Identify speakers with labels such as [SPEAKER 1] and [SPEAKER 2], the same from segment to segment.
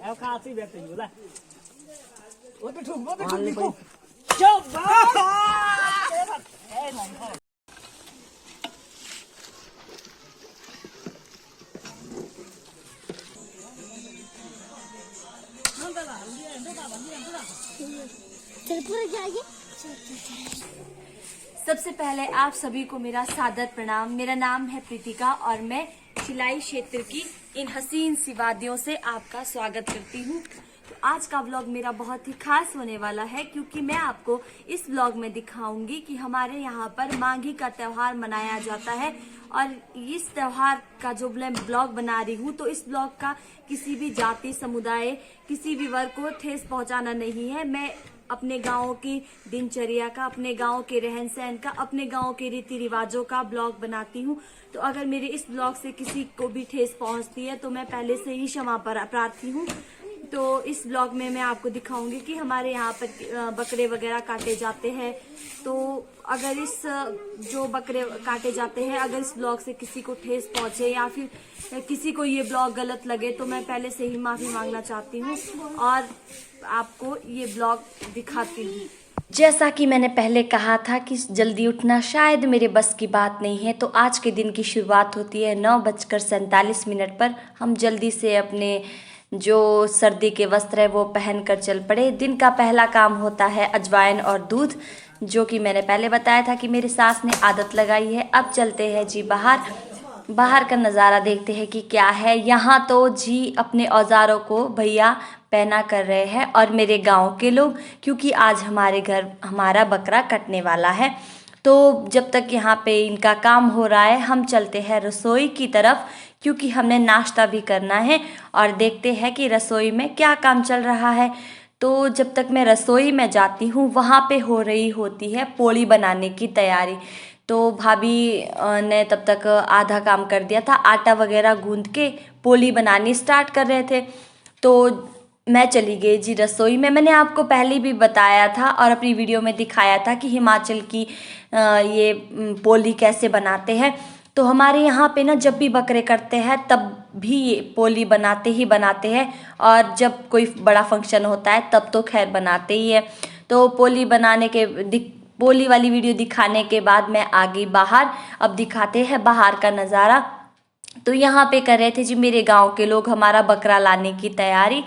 [SPEAKER 1] เอาข้าวที่แบบอยู่เลยโอ้ยไปถูกว่าไปถูกนี่กูเจ้าบ้าเอ้ยหน่อยพ่อ
[SPEAKER 2] सबसे पहले आप सभी को मेरा सादर प्रणाम। मेरा नाम है प्रीतिका और मैं शिलाई क्षेत्र की इन हसीन सी वादियों से आपका स्वागत करती हूँ। तो आज का व्लॉग मेरा बहुत ही खास होने वाला है क्योंकि मैं आपको इस व्लॉग में दिखाऊंगी कि हमारे यहाँ पर माघी का त्योहार मनाया जाता है। और इस त्योहार का जो मैं ब्लॉग बना रही हूँ तो इस ब्लॉग का किसी भी जाति समुदाय किसी भी वर्ग को ठेस पहुँचाना नहीं है। मैं अपने गाँव की दिनचर्या का, अपने गाँव के रहन सहन का, अपने गाँव के रीति रिवाजों का ब्लॉग बनाती हूँ। तो अगर मेरे इस ब्लॉग से किसी को भी ठेस पहुँचती है तो मैं पहले से ही क्षमा प्रार्थी हूँ। तो इस ब्लॉग में मैं आपको दिखाऊंगी कि हमारे यहाँ पर बकरे वगैरह काटे जाते हैं। तो अगर इस जो बकरे काटे जाते हैं अगर इस ब्लॉग से किसी को ठेस पहुँचे या फिर किसी को ये ब्लॉग गलत लगे तो मैं पहले से ही माफी मांगना चाहती हूँ और आपको ये ब्लॉग दिखाती हूँ। जैसा कि मैंने पहले कहा था कि जल्दी उठना शायद मेरे बस की बात नहीं है, तो आज के दिन की शुरुआत होती है 9:47 पर। हम जल्दी से अपने जो सर्दी के वस्त्र है वो पहन कर चल पड़े। दिन का पहला काम होता है अजवाइन और दूध, जो कि मैंने पहले बताया था कि मेरी सास ने आदत लगाई है। अब चलते हैं जी बाहर का नज़ारा देखते हैं कि क्या है यहाँ। तो जी अपने औजारों को भैया पहना कर रहे हैं और मेरे गांव के लोग, क्योंकि आज हमारे घर हमारा बकरा कटने वाला है। तो जब तक यहाँ पे इनका काम हो रहा है हम चलते हैं रसोई की तरफ, क्योंकि हमने नाश्ता भी करना है और देखते हैं कि रसोई में क्या काम चल रहा है। तो जब तक मैं रसोई में जाती हूँ वहाँ पे हो रही होती है पोली बनाने की तैयारी। तो भाभी ने तब तक आधा काम कर दिया था, आटा वगैरह गूंद के पोली बनानी स्टार्ट कर रहे थे। तो मैं चली गई जी रसोई में। मैंने आपको पहले भी बताया था और अपनी वीडियो में दिखाया था कि हिमाचल की ये पोली कैसे बनाते हैं। तो हमारे यहाँ पे ना जब भी बकरे करते हैं तब भी ये पोली बनाते ही बनाते हैं, और जब कोई बड़ा फंक्शन होता है तब तो खैर बनाते ही है। तो पोली बनाने के पोली वाली वीडियो दिखाने के बाद मैं आ गई बाहर। अब दिखाते हैं बाहर का नज़ारा। तो यहाँ पे कर रहे थे जी मेरे गांव के लोग हमारा बकरा लाने की तैयारी।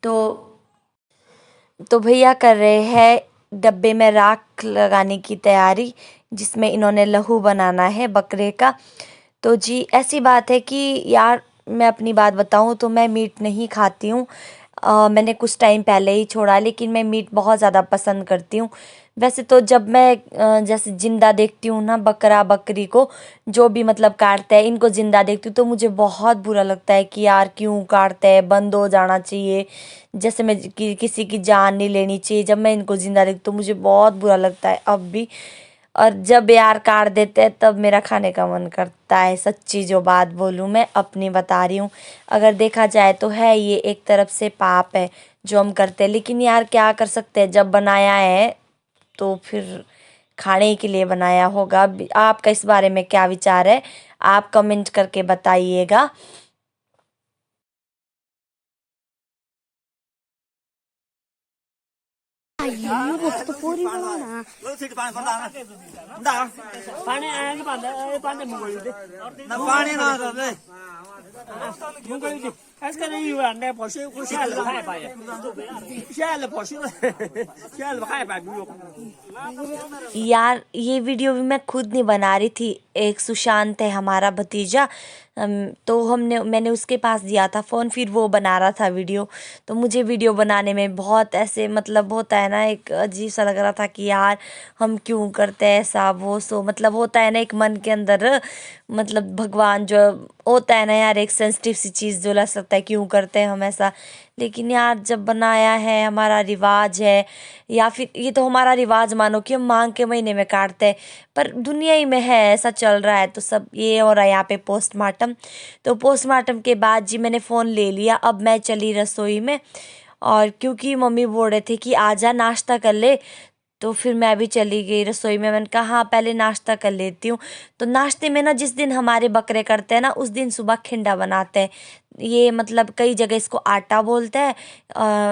[SPEAKER 2] तो भैया कर रहे हैं डब्बे में राख लगाने की तैयारी, जिसमें इन्होंने लहू बनाना है बकरे का। तो जी ऐसी बात है कि यार मैं अपनी बात बताऊं तो मैं मीट नहीं खाती हूँ। मैंने कुछ टाइम पहले ही छोड़ा, लेकिन मैं मीट बहुत ज़्यादा पसंद करती हूँ। वैसे तो जब मैं जैसे जिंदा देखती हूँ ना बकरा बकरी को, जो भी मतलब काटते हैं इनको जिंदा देखती हूँ तो मुझे बहुत बुरा लगता है कि यार क्यों काटते हैं, बंद हो जाना चाहिए। जैसे मैं किसी की जान नहीं लेनी चाहिए। जब मैं इनको जिंदा देखती हूँ तो मुझे बहुत बुरा लगता है अब भी। और जब यार काट देते हैं तब मेरा खाने का मन करता है। सच्ची जो बात बोलूँ मैं अपनी बता रही हूँ। अगर देखा जाए तो है ये एक तरफ से पाप है जो हम करते हैं, लेकिन यार क्या कर सकते हैं, जब बनाया है तो फिर खाने के लिए बनाया होगा। आपका इस बारे में क्या विचार है, आप कमेंट करके बताइएगा।
[SPEAKER 1] पानी आएंगे पानी मुंगली दे ना पानी ना दे मुंगली दे ऐसे नहीं हुआ ने पहुंचे को शाल बखाए पाए शाल पहुंचे शाल बखाए पाए
[SPEAKER 2] यार ये वीडियो भी मैं खुद नहीं बना रही थी। एक सुशांत है हमारा भतीजा, तो मैंने उसके पास दिया था फ़ोन, फिर वो बना रहा था वीडियो। तो मुझे वीडियो बनाने में बहुत ऐसे मतलब होता है ना, एक अजीब सा लग रहा था कि यार हम क्यों करते हैं ऐसा वो सो, मतलब होता है ना एक मन के अंदर, मतलब भगवान जो होता है ना यार एक सेंसिटिव सी चीज़ जो लग सकता है क्यों करते हैं हम ऐसा। लेकिन यार जब बनाया है, हमारा रिवाज है, या फिर ये तो हमारा रिवाज मानो कि हम मांग के महीने में काटते हैं, पर दुनिया ही में है ऐसा चल रहा है। तो सब ये हो रहा है यहाँ पे पोस्टमार्टम। तो पोस्टमार्टम के बाद जी मैंने फ़ोन ले लिया। अब मैं चली रसोई में, और क्योंकि मम्मी बोल रहे थे कि आजा नाश्ता कर ले, तो फिर मैं भी चली गई रसोई में। मैंने कहा हाँ पहले नाश्ता कर लेती हूँ। तो नाश्ते में ना जिस दिन हमारे बकरे करते हैं ना उस दिन सुबह खिंडा बनाते हैं। ये मतलब कई जगह इसको आटा बोलते हैं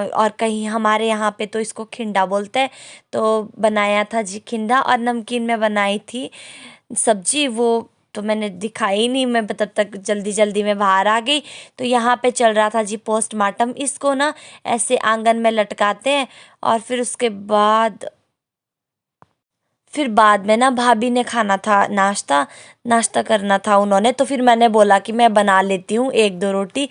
[SPEAKER 2] और कहीं हमारे यहाँ पे तो इसको खिंडा बोलते हैं। तो बनाया था जी खिंडा, और नमकीन में बनाई थी सब्जी। वो तो मैंने दिखाई नहीं, मैं तब तक जल्दी जल्दी में बाहर आ गई। तो यहाँ पे चल रहा था जी पोस्टमार्टम। इसको ना ऐसे आंगन में लटकाते हैं और फिर बाद में ना भाभी ने खाना था नाश्ता करना था उन्होंने। तो फिर मैंने बोला कि मैं बना लेती हूँ 1-2 रोटी।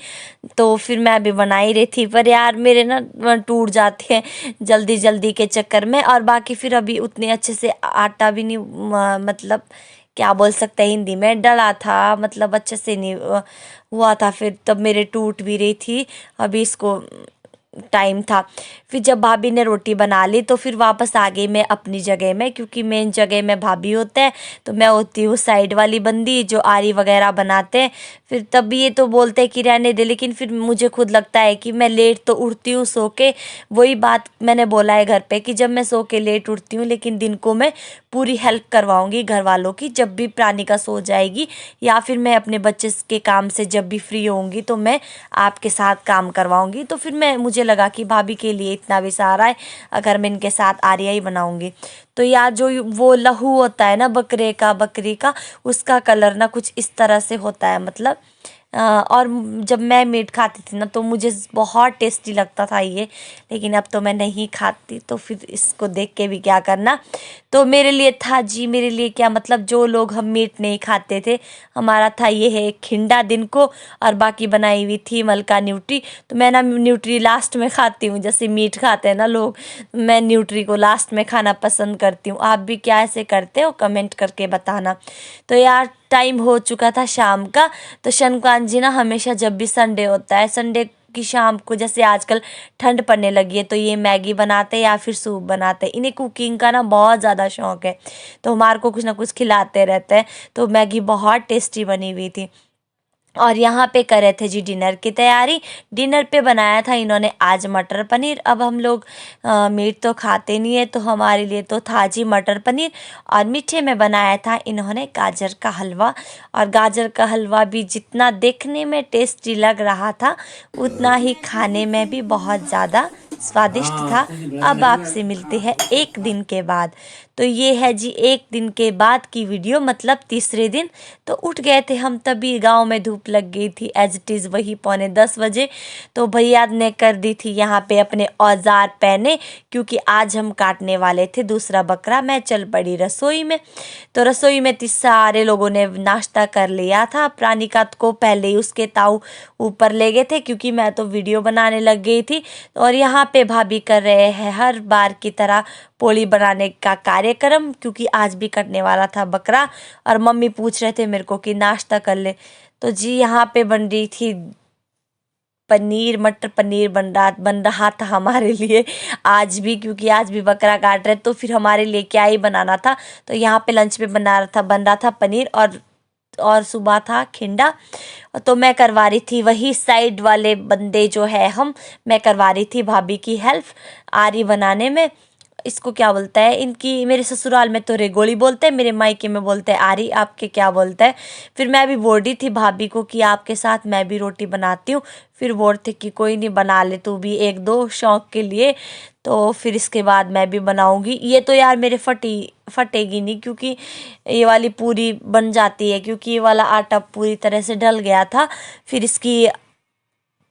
[SPEAKER 2] तो फिर मैं भी बना ही रही थी, पर यार मेरे ना टूट जाते हैं जल्दी जल्दी के चक्कर में। और बाकी फिर अभी उतने अच्छे से आटा भी नहीं मतलब क्या बोल सकते हैं हिंदी में, डला था, मतलब अच्छे से नहीं हुआ था। फिर तब मेरे टूट भी रही थी। अभी इसको टाइम था। फिर जब भाभी ने रोटी बना ली तो फिर वापस आ गई मैं अपनी जगह में, क्योंकि मेन जगह में भाभी होते हैं तो मैं होती हूँ साइड वाली बंदी जो आरी वगैरह बनाते हैं। फिर तब भी ये तो बोलते हैं कि रहने दे, लेकिन फिर मुझे खुद लगता है कि मैं लेट तो उठती हूँ सो के। वही बात मैंने बोला है घर पे कि जब मैं सो के लेट उठती हूँ, लेकिन दिन को मैं पूरी हेल्प करवाऊंगी घर वालों की। जब भी प्राणिका सो जाएगी या फिर मैं अपने बच्चे के काम से जब भी फ्री होंगी तो मैं आपके साथ काम करवाऊंगी। तो फिर मुझे लगा कि भाभी के लिए इतना भी सहारा है, अगर मैं इनके साथ आरिया ही बनाऊंगी। तो यार जो वो लहू होता है ना बकरी का, उसका कलर ना कुछ इस तरह से होता है मतलब। और जब मैं मीट खाती थी ना तो मुझे बहुत टेस्टी लगता था ये, लेकिन अब तो मैं नहीं खाती। तो फिर इसको देख के भी क्या करना। तो मेरे लिए था जी, मेरे लिए क्या मतलब, जो लोग हम मीट नहीं खाते थे, हमारा था ये है खिंडा दिन को, और बाकी बनाई हुई थी मलका न्यूट्री। तो मैं ना न्यूट्री लास्ट में खाती हूँ, जैसे मीट खाते हैं ना लोग, मैं न्यूट्री को लास्ट में खाना पसंद करती हूँ। आप भी क्या ऐसे करते हो, कमेंट करके बताना। तो यार टाइम हो चुका था शाम का। तो शनकान जी ना हमेशा जब भी संडे होता है, संडे की शाम को, जैसे आजकल ठंड पड़ने लगी है, तो ये मैगी बनाते हैं या फिर सूप बनाते हैं। इन्हें कुकिंग का ना बहुत ज़्यादा शौक है, तो हमारे को कुछ ना कुछ खिलाते रहते हैं। तो मैगी बहुत टेस्टी बनी हुई थी। और यहाँ पे कर रहे थे जी डिनर की तैयारी। डिनर पे बनाया था इन्होंने आज मटर पनीर। अब हम लोग मीट तो खाते नहीं है, तो हमारे लिए तो था जी मटर पनीर। और मीठे में बनाया था इन्होंने गाजर का हलवा। और गाजर का हलवा भी जितना देखने में टेस्टी लग रहा था, उतना ही खाने में भी बहुत ज़्यादा स्वादिष्ट था। अब आपसे मिलते हैं 1 दिन के बाद। तो ये है जी 1 दिन के बाद की वीडियो, मतलब तीसरे दिन। तो उठ गए थे हम, तभी गांव में धूप लग गई थी एज इट इज़, वही 9:45 बजे। तो भैया ने कर दी थी यहाँ पे अपने औजार पहने, क्योंकि आज हम काटने वाले थे दूसरा बकरा। मैं चल पड़ी रसोई में। तो रसोई में सारे लोगों ने नाश्ता कर लिया था। प्राणिका को पहले ही उसके ताऊ ऊपर ले गए थे, क्योंकि मैं तो वीडियो बनाने लग गई थी। और यहाँ पे भाभी कर रहे हैं हर बार की तरह पोली बनाने का कार्यक्रम, क्योंकि आज भी कटने वाला था बकरा। और मम्मी पूछ रहे थे मेरे को कि नाश्ता कर ले। तो जी यहाँ पे बन रही थी पनीर, मटर पनीर बन रहा था हमारे लिए आज भी, क्योंकि आज भी बकरा काट रहे, तो फिर हमारे लिए क्या ही बनाना था। तो यहाँ पे लंच पे बन रहा था पनीर, और सुबह था खिंडा। तो मैं करवा रही थी, वही साइड वाले बंदे जो है मैं करवा रही थी भाभी की हेल्प आरी बनाने में। इसको क्या बोलता है, इनकी मेरे ससुराल में तो रेगोली बोलते हैं, मेरे मायके में बोलते हैं आरी। आपके क्या बोलते हैं। फिर मैं भी बोल रही थी भाभी को कि आपके साथ मैं भी रोटी बनाती हूँ। फिर बोल थे कि कोई नहीं, बना ले तू भी 1-2 शौक के लिए। तो फिर इसके बाद मैं भी बनाऊंगी। ये तो यार मेरे फटेगी नहीं, क्योंकि ये वाली पूरी बन जाती है, क्योंकि ये वाला आटा पूरी तरह से डल गया था। फिर इसकी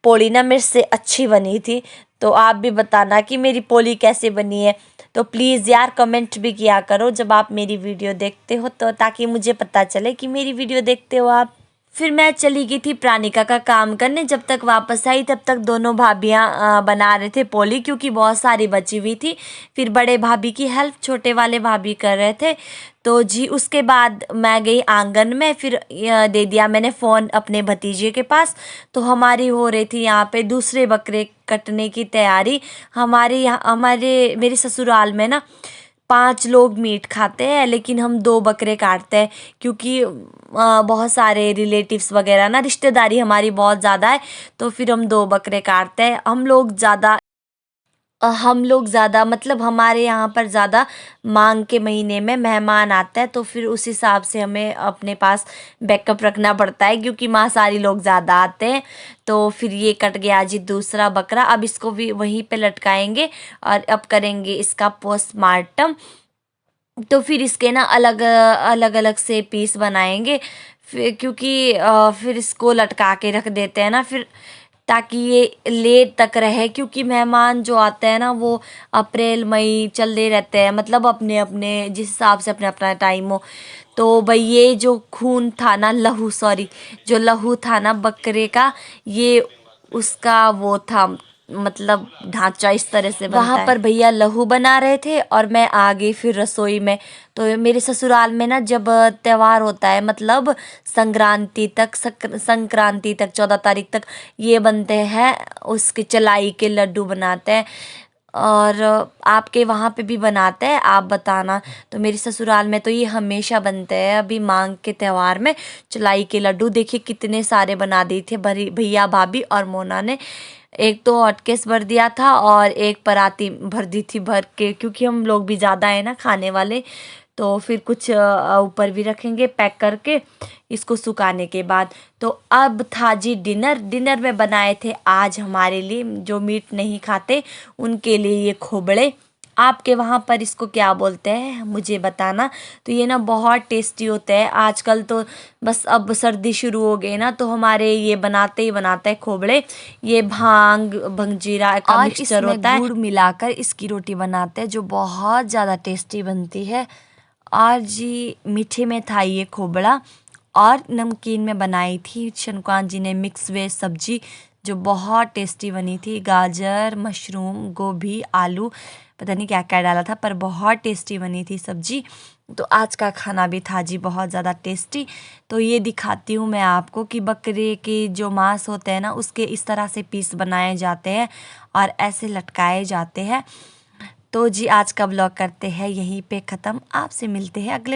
[SPEAKER 2] पोली ना मेरे से अच्छी बनी थी। तो आप भी बताना कि मेरी पोली कैसे बनी है। तो प्लीज़ यार कमेंट भी किया करो जब आप मेरी वीडियो देखते हो, तो ताकि मुझे पता चले कि मेरी वीडियो देखते हो आप। फिर मैं चली गई थी प्राणिका का काम करने। जब तक वापस आई तब तक दोनों भाभियाँ बना रहे थे पोली, क्योंकि बहुत सारी बची हुई थी। फिर बड़े भाभी की हेल्प छोटे वाले भाभी कर रहे थे। तो जी उसके बाद मैं गई आंगन में। फिर दे दिया मैंने फ़ोन अपने भतीजे के पास। तो हमारी हो रही थी यहाँ पे दूसरे बकरे कटने की तैयारी। मेरे ससुराल में ना 5 लोग मीट खाते हैं, लेकिन हम 2 बकरे काटते हैं, क्योंकि बहुत सारे रिलेटिव्स वगैरह ना, रिश्तेदारी हमारी बहुत ज़्यादा है। तो फिर हम 2 बकरे काटते हैं। हम लोग ज़्यादा हम लोग ज़्यादा मतलब हमारे यहाँ पर ज़्यादा मांग के महीने में मेहमान आते हैं, तो फिर उस हिसाब से हमें अपने पास बैकअप रखना पड़ता है, क्योंकि मांसाहारी लोग ज़्यादा आते हैं। तो फिर ये कट गया जी दूसरा बकरा। अब इसको भी वहीं पे लटकाएंगे और अब करेंगे इसका पोस्टमार्टम। तो फिर इसके ना अलग अलग अलग से पीस बनाएंगे, फिर क्योंकि फिर इसको लटका के रख देते हैं ना, फिर ताकि ये लेट तक रहे, क्योंकि मेहमान जो आते हैं ना वो अप्रैल मई चलते रहते हैं, मतलब अपने अपने जिस हिसाब से अपना अपना टाइम हो। तो भाई ये जो खून था ना, लहू सॉरी, जो लहू था ना बकरे का, ये उसका वो था, मतलब ढांचा इस तरह से बनता है। वहाँ पर भैया लहू बना रहे थे और मैं आ गई फिर रसोई में। तो मेरे ससुराल में ना जब त्योहार होता है, मतलब संक्रांति तक 14 तारीख तक ये बनते हैं, उसके चलाई के लड्डू बनाते हैं। और आपके वहाँ पे भी बनाते हैं, आप बताना। तो मेरे ससुराल में तो ये हमेशा बनते हैं। अभी मांग के त्योहार में चलाई के लड्डू देखिए कितने सारे बना दिए थे भैया भाभी और मोना ने। एक तो हॉटकेस भर दिया था और एक पराती भर दी थी भर के, क्योंकि हम लोग भी ज़्यादा है ना खाने वाले। तो फिर कुछ ऊपर भी रखेंगे पैक करके इसको सुखाने के बाद। तो अब था जी डिनर। डिनर में बनाए थे आज हमारे लिए, जो मीट नहीं खाते उनके लिए, ये खोबड़े। आपके वहाँ पर इसको क्या बोलते हैं मुझे बताना। तो ये ना बहुत टेस्टी होते हैं। आजकल तो बस अब सर्दी शुरू हो गई ना, तो हमारे ये बनाते ही बनाते हैं खोबड़े। ये भांग भंगजीरा का मिक्सचर होता है, गुड़ मिलाकर इसकी रोटी बनाते हैं जो बहुत ज़्यादा टेस्टी बनती है। और जी मीठे में था ये खोबड़ा, और नमकीन में बनाई थी शनकान जी ने मिक्स वेज सब्जी, जो बहुत टेस्टी बनी थी। गाजर, मशरूम, गोभी, आलू, पता नहीं क्या क्या डाला था, पर बहुत टेस्टी बनी थी सब्जी। तो आज का खाना भी था जी बहुत ज़्यादा टेस्टी। तो ये दिखाती हूँ मैं आपको कि बकरे के जो मांस होते हैं ना, उसके इस तरह से पीस बनाए जाते हैं और ऐसे लटकाए जाते हैं। तो जी आज का ब्लॉग करते हैं यहीं पे ख़त्म। आपसे मिलते हैं अगले